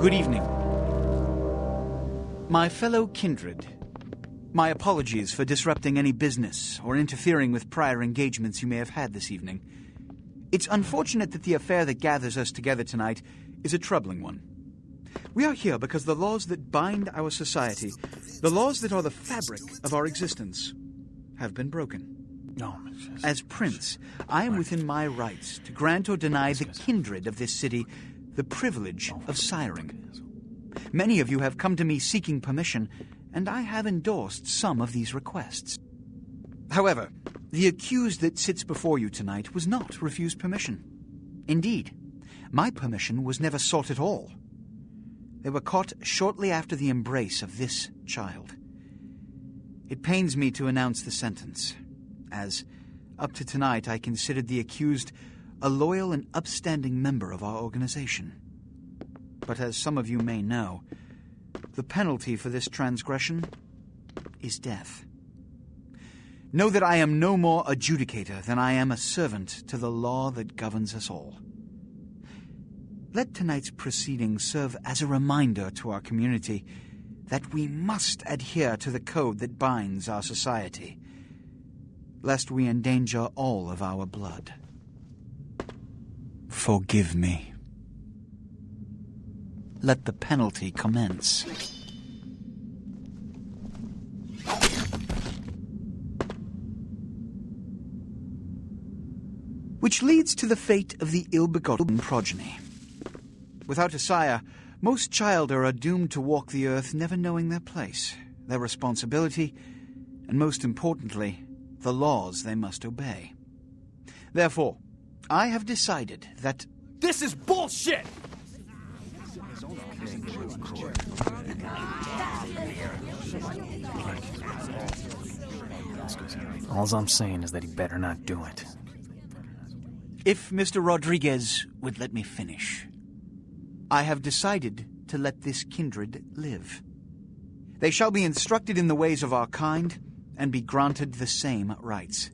Good evening. My fellow kindred, my apologies for disrupting any business or interfering with prior engagements you may have had this evening. It's unfortunate that the affair that gathers us together tonight is a troubling one. We are here because the laws that bind our society, the laws that are the fabric of our existence, have been broken. As Prince, I am within my rights to grant or deny the kindred of this city the privilege of siring. Many of you have come to me seeking permission, and I have endorsed some of these requests. However, the accused that sits before you tonight was not refused permission. Indeed, my permission was never sought at all. They were caught shortly after the embrace of this child. It pains me to announce the sentence, as, up to tonight, I considered the accused a loyal and upstanding member of our organization. But as some of you may know, the penalty for this transgression is death. Know that I am no more adjudicator than I am a servant to the law that governs us all. Let tonight's proceedings serve as a reminder to our community that we must adhere to the code that binds our society, lest we endanger all of our blood. Forgive me. Let the penalty commence. Which leads to the fate of the ill-begotten progeny. Without a sire, most childer are doomed to walk the earth never knowing their place, their responsibility, and most importantly, the laws they must obey. Therefore, I have decided that... This is bullshit! All I'm saying is that he better not do it. If Mr. Rodriguez would let me finish. I have decided to let this kindred live. They shall be instructed in the ways of our kind and be granted the same rights.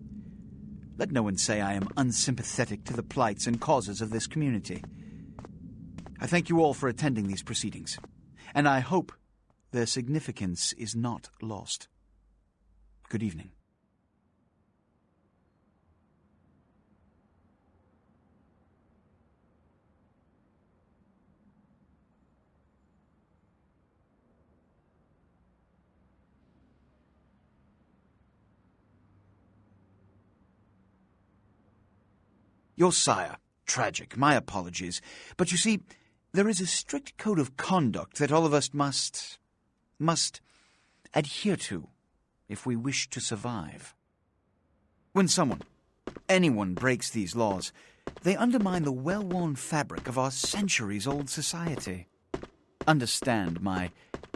Let no one say I am unsympathetic to the plights and causes of this community. I thank you all for attending these proceedings, and I hope their significance is not lost. Good evening. Your sire, tragic, my apologies. But you see, there is a strict code of conduct that all of us must adhere to if we wish to survive. When anyone breaks these laws, they undermine the well-worn fabric of our centuries-old society. Understand my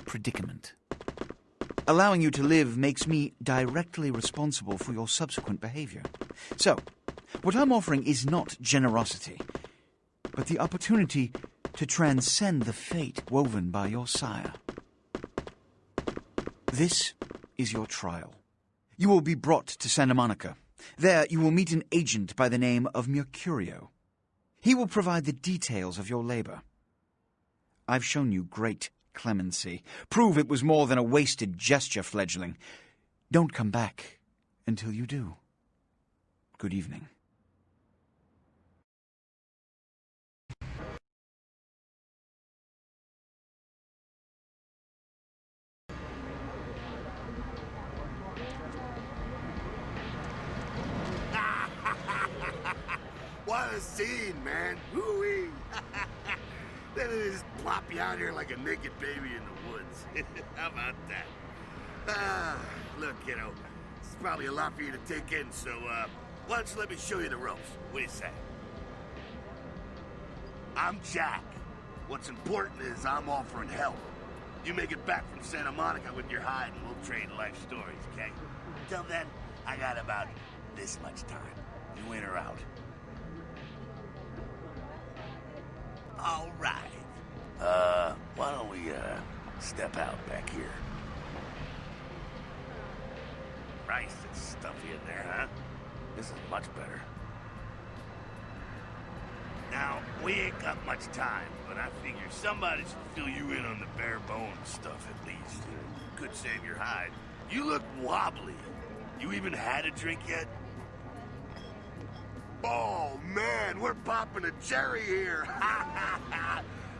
predicament. Allowing you to live makes me directly responsible for your subsequent behavior. So, what I'm offering is not generosity, but the opportunity to transcend the fate woven by your sire. This is your trial. You will be brought to Santa Monica. There you will meet an agent by the name of Mercurio. He will provide the details of your labor. I've shown you great clemency. Prove it was more than a wasted gesture, fledgling. Don't come back until you do. Good evening. What a scene, man. Woo-wee. Then they just plop you out here like a naked baby in the woods. How about that? Look, kiddo, it's probably a lot for you to take in, so, why don't you let me show you the ropes? What do you say? I'm Jack. What's important is I'm offering help. You make it back from Santa Monica with your hide and we'll trade life stories, okay? Till then, I got about this much time. You in or out? All right. Why don't we, step out back here? Christ, it's stuffy in there, huh? This is much better. Now, we ain't got much time, but I figure somebody should fill you in on the bare bones stuff at least. Could save your hide. You look wobbly. You even had a drink yet? Oh, man, we're popping a cherry here.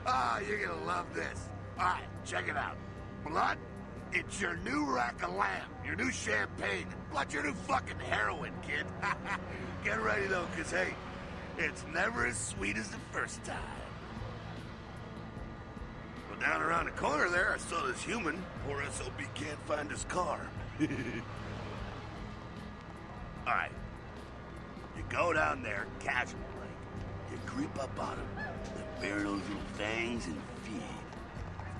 Oh, you're gonna love this. All right, check it out. Blood, it's your new rack of lamb, your new champagne, blood, your new fucking heroin, kid. Get ready, though, because, hey, it's never as sweet as the first time. Well, down around the corner there, I saw this human. Poor SOB can't find his car. All right. You go down there, casual like. You creep up on him, then bare those little fangs and feed.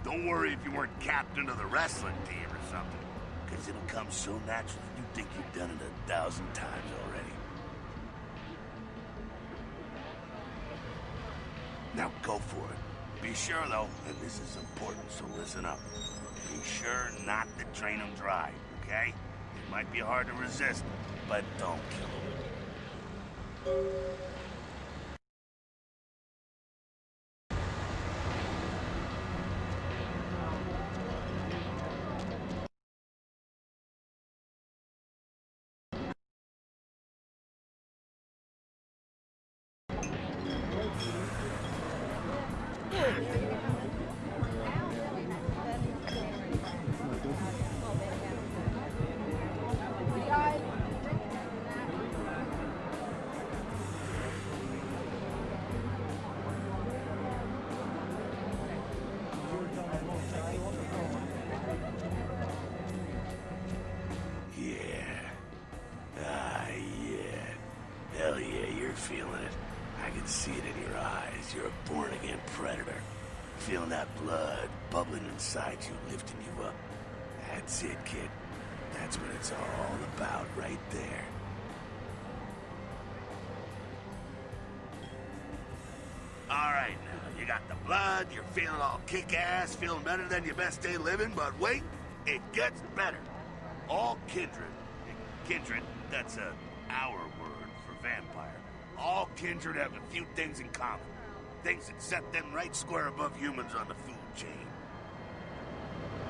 Don't worry if you weren't captain of the wrestling team or something, because it'll come so natural you think you've done it 1,000 times already. Now go for it. Be sure, though, and this is important, so listen up. Be sure not to drain them dry, okay? It might be hard to resist, but don't kill them. Feeling it. I can see it in your eyes. You're a born-again predator. Feeling that blood bubbling inside you, lifting you up. That's it, kid. That's what it's all about right there. All right, now, you got the blood, you're feeling all kick-ass, feeling better than your best day living, but wait, it gets better. All kindred. Kindred, that's our word for vampire. All kindred have a few things in common. Things that set them right square above humans on the food chain.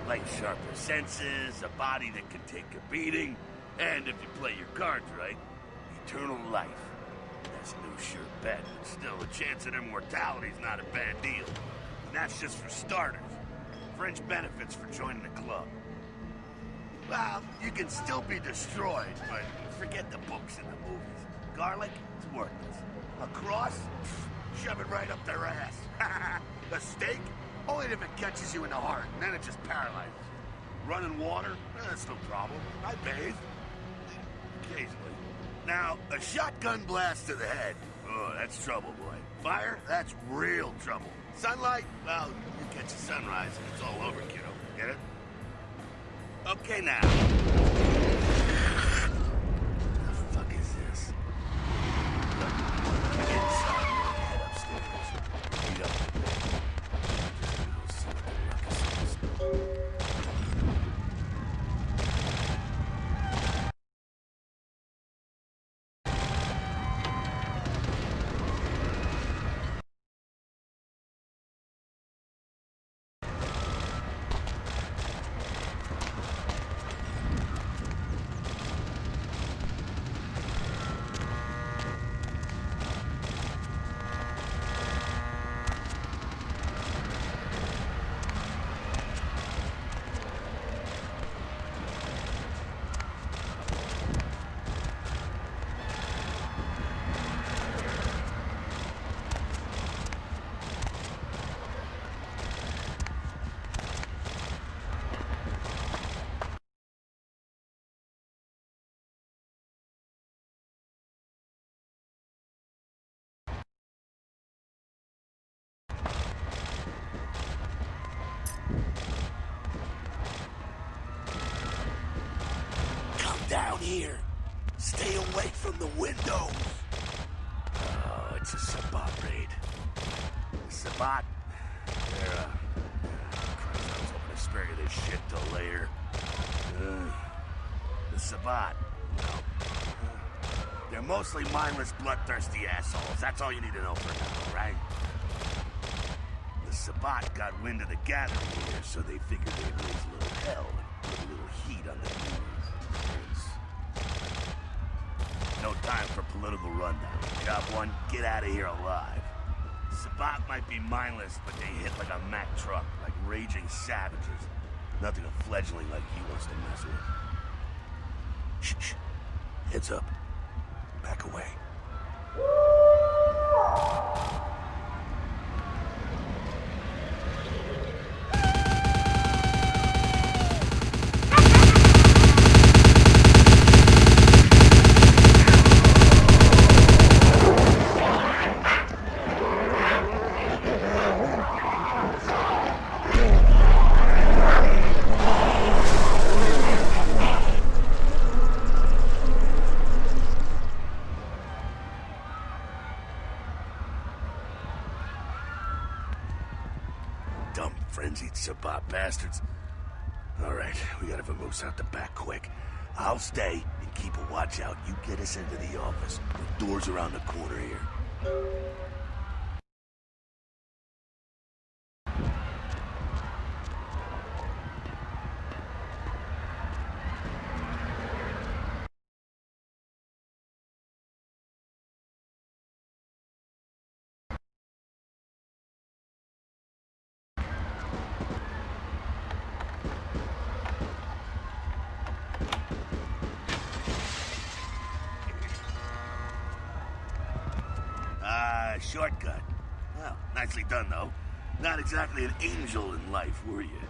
Like sharper senses, a body that can take a beating, and if you play your cards right, eternal life. That's no sure bet, but still the chance of immortality's not a bad deal. And that's just for starters. Fringe benefits for joining the club. Well, you can still be destroyed, but forget the books and the movies. Garlic, it's worthless. A cross, shove it right up their ass. A stake, only if it catches you in the heart, and then it just paralyzes you. Running water, that's no problem. I bathe. Occasionally. Now, a shotgun blast to the head, oh, that's trouble, boy. Fire, that's real trouble. Sunlight, well, you catch a sunrise and it's all over, kiddo. Get it? Okay, now. The fuck is this? Look, get inside and head upstairs. Meet up with me. Just go see what the ruckus is. Down here. Stay away from the windows. Oh, it's a Sabat raid. Sabat, they're, Christ, I was hoping to spare you this shit till later. The Sabat, well, They're mostly mindless, bloodthirsty assholes. That's all you need to know for now, right? The Sabbat got wind of the gathering here, so they figured they'd raise a little hell and put a little heat on the news. No time for political rundown. Job one, get out of here alive. Sabbat might be mindless, but they hit like a Mack truck, like raging savages. Nothing a fledgling like he wants to mess with. Shh. Heads up. Back away. Dumb, frenzied Sabbat bastards. Alright, we gotta vamoose out the back quick. I'll stay and keep a watch out. You get us into the office. The door's around the corner here. Shortcut. Well, nicely done, though. Not exactly an angel in life, were you?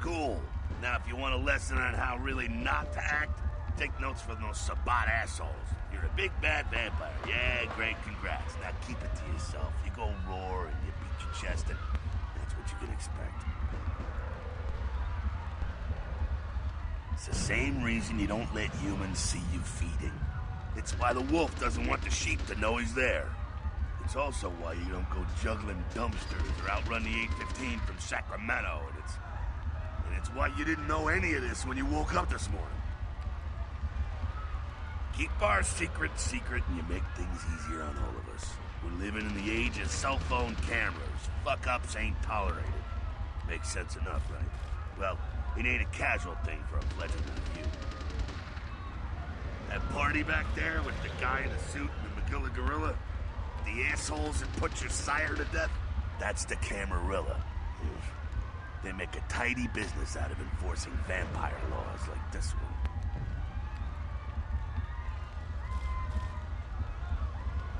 Cool. Now, if you want a lesson on how really not to act, take notes from those Sabbat assholes. You're a big bad vampire. Yeah, great, congrats. Now keep it to yourself. You go roar and you beat your chest, and that's what you can expect. It's the same reason you don't let humans see you feeding. It's why the wolf doesn't want the sheep to know he's there. It's also why you don't go juggling dumpsters or outrun the 815 from Sacramento, and it's why you didn't know any of this when you woke up this morning. Keep our secret, and you make things easier on all of us. We're living in the age of cell phone cameras. Fuck-ups ain't tolerated. Makes sense enough, right? Well, it ain't a casual thing for a fledgling like you. That party back there with the guy in the suit and the McGilla gorilla? The assholes that put your sire to death? That's the Camarilla. They make a tidy business out of enforcing vampire laws like this one.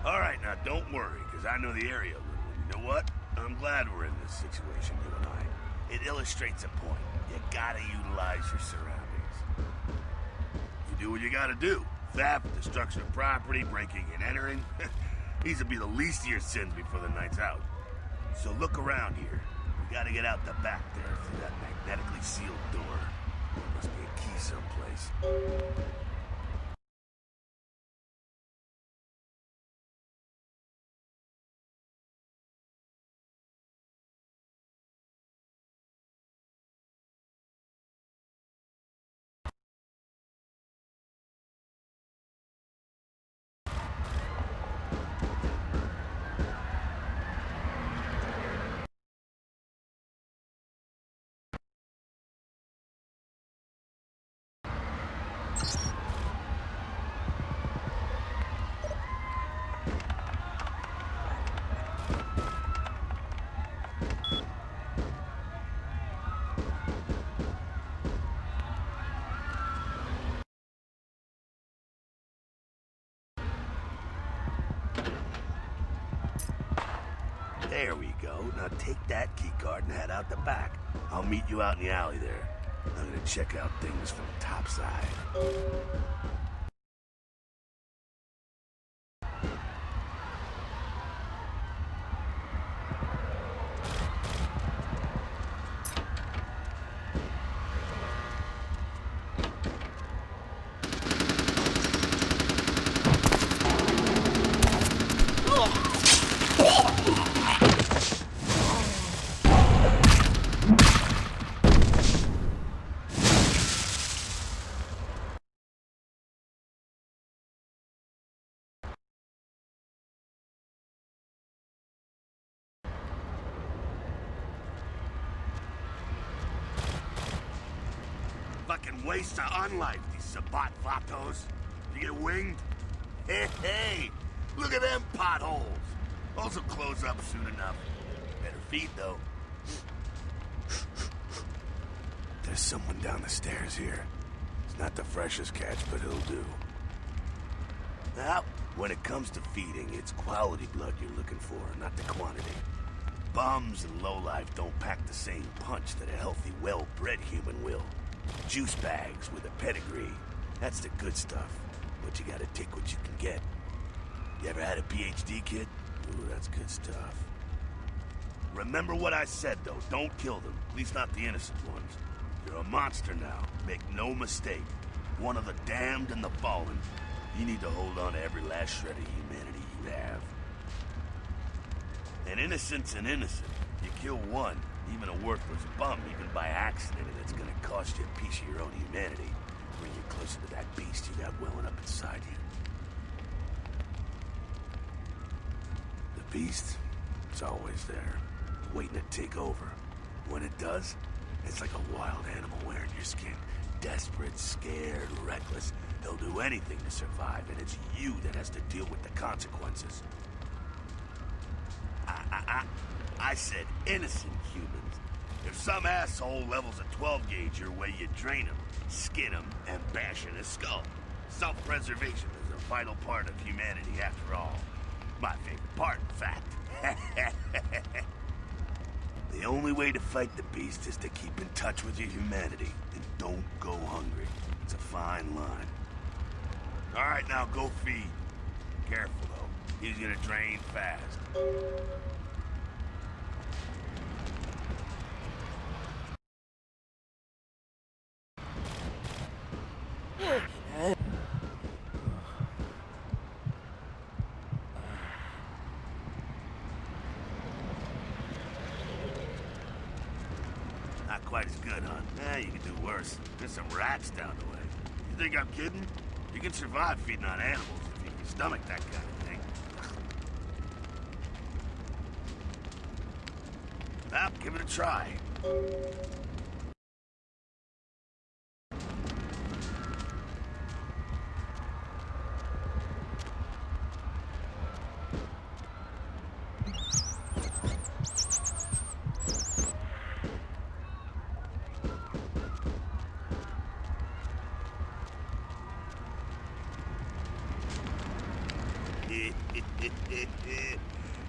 Alright, now don't worry, because I know the area a little. And you know what? I'm glad we're in this situation, you and I. It illustrates a point. You gotta utilize your surroundings. Do what you gotta do. Theft, destruction of property, breaking and entering. These will be the least of your sins before the night's out. So look around here. We gotta get out the back there through that magnetically sealed door. There must be a key someplace. There we go. Now take that keycard and head out the back. I'll meet you out in the alley there. I'm gonna check out things from topside. fucking waste of unlife, these Sabat vatos. You get winged? Hey, look at them potholes. Those will close up soon enough. Better feed, though. There's someone down the stairs here. It's not the freshest catch, but he'll do. Now, when it comes to feeding, it's quality blood you're looking for, not the quantity. Bums and lowlife don't pack the same punch that a healthy, well-bred human will. Juice bags with a pedigree, that's the good stuff. But you gotta take what you can get. You ever had a PhD, kid? Ooh, that's good stuff. Remember what I said, though. Don't kill them. At least not the innocent ones. You're a monster now. Make no mistake. One of the damned and the fallen. You need to hold on to every last shred of humanity you have. An innocent's an innocent. You kill one, even a worthless bum, even by accident, and it's gonna cost you a piece of your own humanity. Bring you closer to that beast you got welling up inside you. The beast, it's always there, waiting to take over. When it does, it's like a wild animal wearing your skin. Desperate, scared, reckless. They'll do anything to survive, and it's you that has to deal with the consequences. I said innocent humans. If some asshole levels a 12 gauge your way, you drain him, skin him, and bash in his skull. Self-preservation is a vital part of humanity after all. My favorite part, in fact. The only way to fight the beast is to keep in touch with your humanity, and don't go hungry. It's a fine line. All right, now go feed. Careful, though. He's gonna drain fast. Not quite as good, huh? Eh, you can do worse. There's some rats down the way. You think I'm kidding? You can survive feeding on animals if you can stomach that kind of thing. Well, give it a try.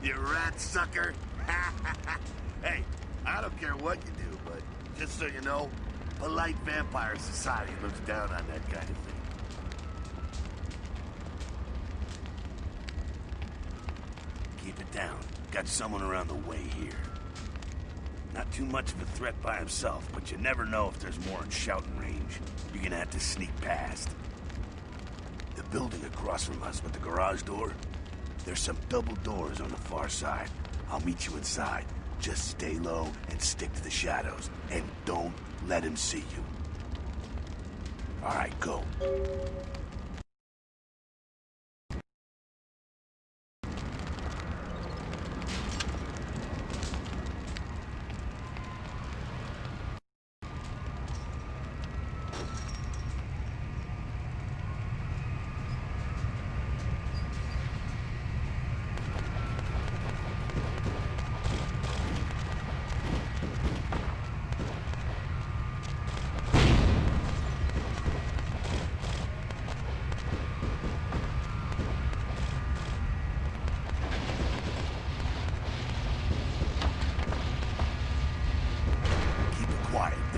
You rat sucker. Hey, I don't care what you do, but just so you know, polite vampire society looks down on that kind of thing. Keep it down. Got someone around the way here. Not too much of a threat by himself, but you never know if there's more in shouting range. You're gonna have to sneak past. The building across from us with the garage door, there's some double doors on the far side. I'll meet you inside. Just stay low and stick to the shadows. And don't let him see you. All right, go.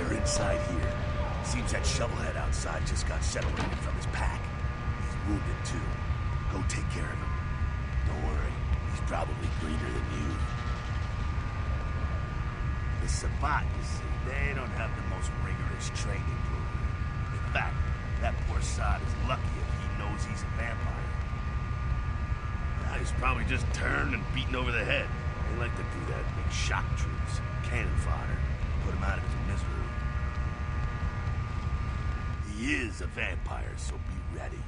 Inside here. Seems that shovelhead outside just got separated from his pack. He's wounded too. Go take care of him. Don't worry, he's probably greener than you. The Sabat, you see, they don't have the most rigorous training program. In fact, that poor sod is lucky if he knows he's a vampire. Now, he's probably just turned and beaten over the head. They like to do that, make shock troops, cannon fodder, put him out of his misery. He is a vampire, so be ready.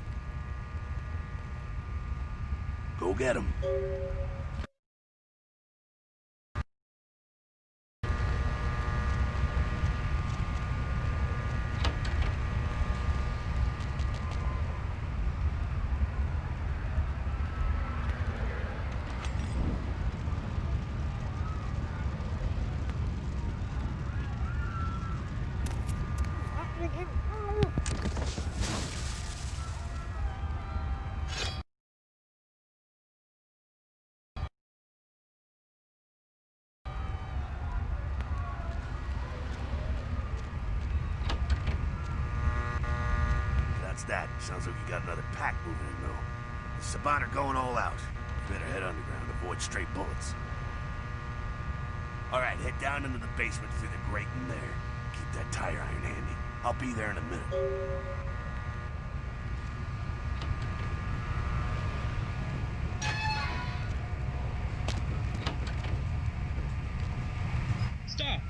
Go get him. that? Sounds like you got another pack moving in, though. The Sabat are going all out. You better head underground, avoid straight bullets. Alright, head down into the basement through the grate in there. Keep that tire iron handy. I'll be there in a minute. Stop!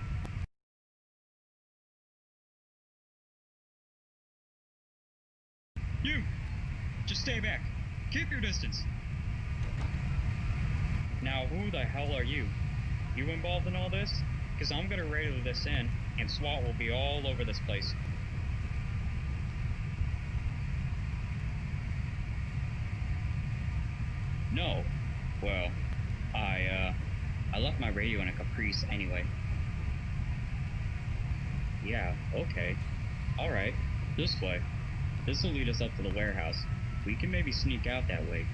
You! Just stay back. Keep your distance. Now, who the hell are you? You involved in all this? Because I'm gonna radio this in, and SWAT will be all over this place. No. Well, I left my radio in a Caprice anyway. Yeah, okay. Alright, this way. This will lead us up to the warehouse. We can maybe sneak out that way.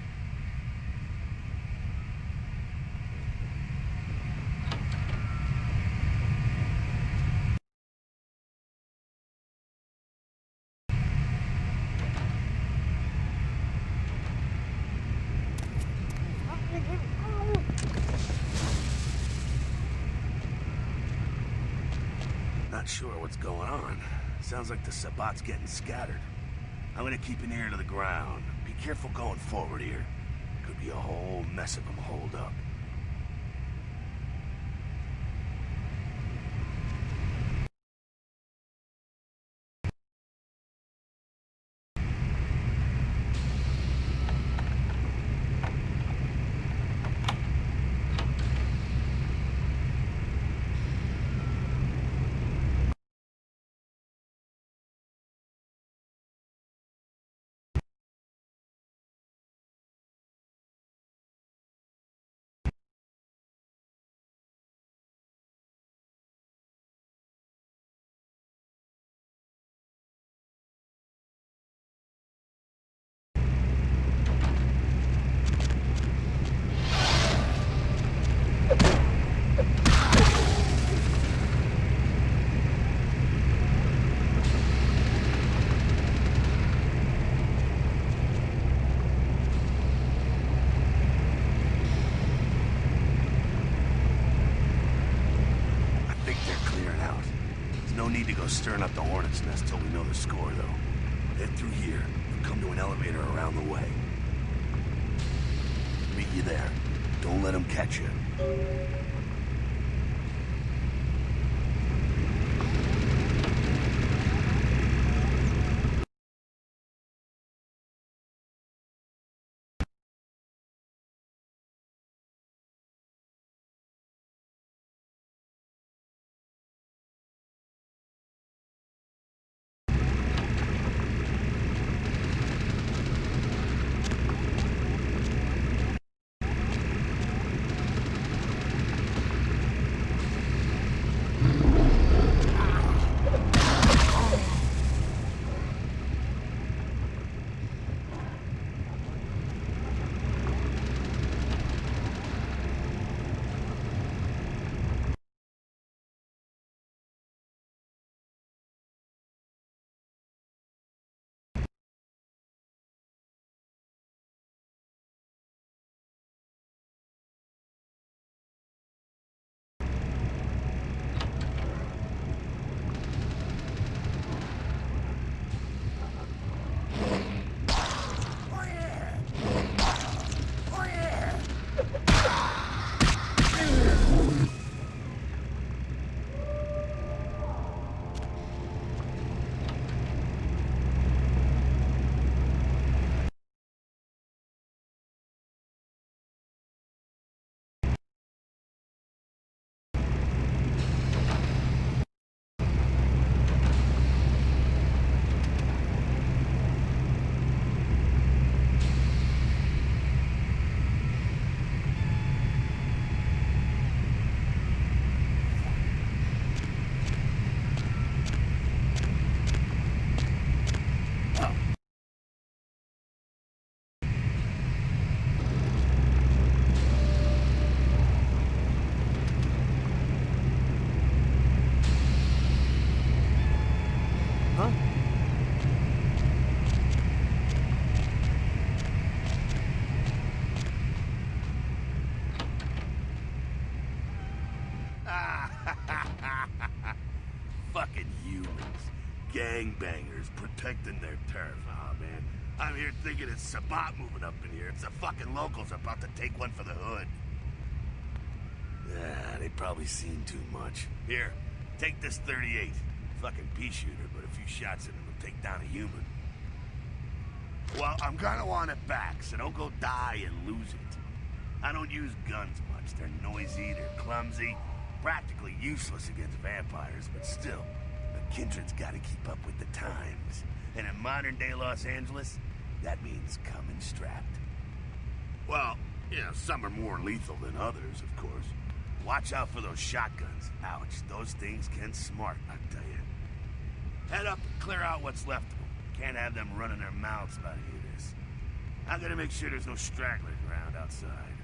Not sure what's going on. Sounds like the Sabat's getting scattered. I'm gonna keep an ear to the ground. Be careful going forward here. Could be a whole mess of them holed up. Stirring up the hornet's nest till we know the score, though. Head through here and come to an elevator around the way. Meet you there. Don't let them catch you. Fucking humans. Gangbangers protecting their turf. Oh, man. I'm here thinking it's Sabat moving up in here. It's the fucking locals about to take one for the hood. Yeah, they probably seen too much. Here, take this 38. Fucking pea shooter, but a few shots in it will take down a human. Well, I'm gonna want it back, so don't go die and lose it. I don't use guns much. They're noisy, they're clumsy, practically useless against vampires, but still, the kindred's gotta keep up with the times. And in modern-day Los Angeles, that means coming strapped. Well, yeah, some are more lethal than others, of course. Watch out for those shotguns. Ouch, those things can smart, I tell you. Head up and clear out what's left of them. Can't have them running their mouths about any of this. I'm gonna make sure there's no stragglers around outside.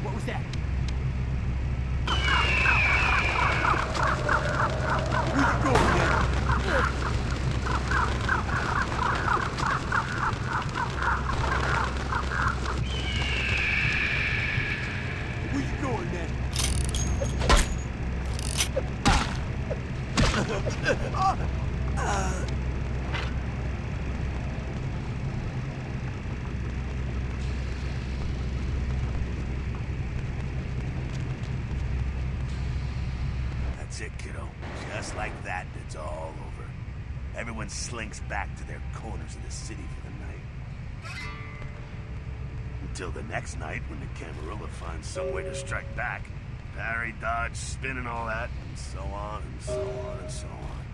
What was that? Where you going, man? Where you going, man? That's it, kiddo. Just like that, it's all over. Everyone slinks back to their corners of the city for the night. Until the next night, when the Camarilla finds some way to strike back. Parry, dodge, spin and all that, and so on, and so on, and so on.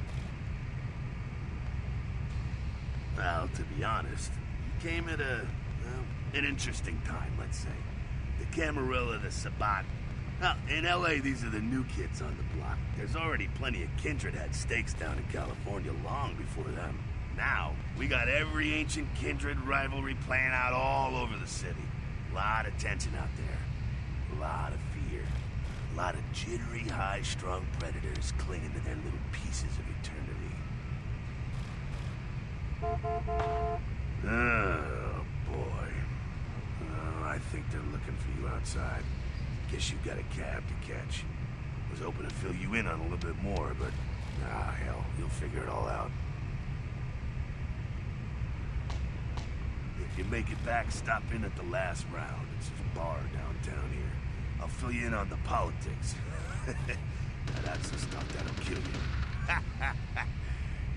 Well, to be honest, you came at an interesting time, let's say. The Camarilla, the Sabat. Now, in LA, these are the new kids on the block. There's already plenty of kindred had stakes down in California long before them. Now, we got every ancient kindred rivalry playing out all over the city. A lot of tension out there. A lot of fear. A lot of jittery, high-strung predators clinging to their little pieces of eternity. Oh, boy. Oh, I think they're looking for you outside. Guess you got a cab to catch. Was hoping to fill you in on a little bit more, but hell, you'll figure it all out. If you make it back, stop in at the last round. It's this bar downtown here. I'll fill you in on the politics. Now, that's the stuff that'll kill you.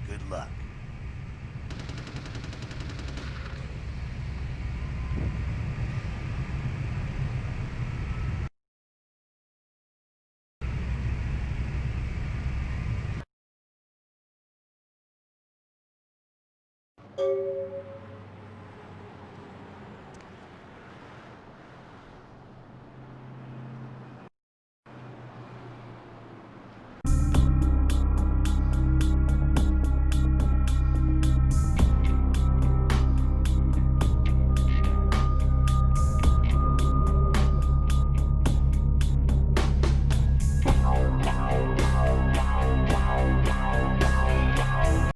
Good luck.